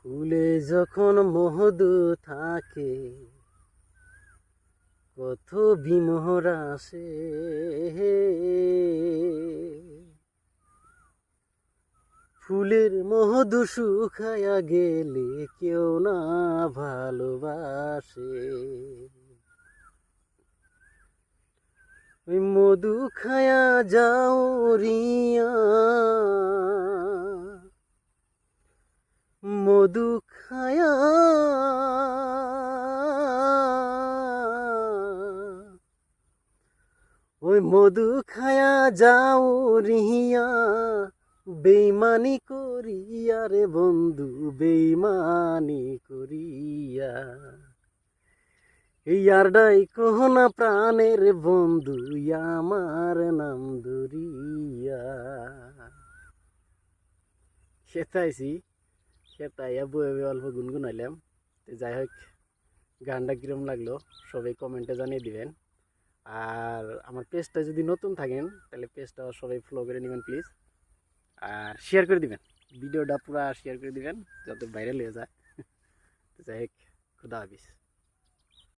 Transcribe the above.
ফুলে যখন মধু থাকে কত বিমোহর আসে, ফুলের মধু শুকায়া গেলে কেউ না ভালোবাসে। ওই মধু খায়া যাও রিয়া, মধু খায়া ওই মধু খায়া যাও রিয়া, বেইমানি করিয়া রে বন্ধু, বেইমানি করিয়া। ইয়ারডাই কোহনা প্রাণের বন্ধু, আমার নাম ধরিয়া। সেটাইছি, সেটাইয়া বয়ে অল্প গুনগুনাইলাম। যাই হোক, গানটা কিরম লাগলো সবাই কমেন্টে জানিয়ে দিবেন। আর আমার পেজটা যদি নতুন থাকেন তাহলে পেজটা সবাই ফলো করে নেবেন প্লিজ, আর শেয়ার করে দিবেন, ভিডিওটা পুরো শেয়ার করে দিবেন যাতে ভাইরাল হয়ে যায়। যাই হোক, খুদা হাফিজ।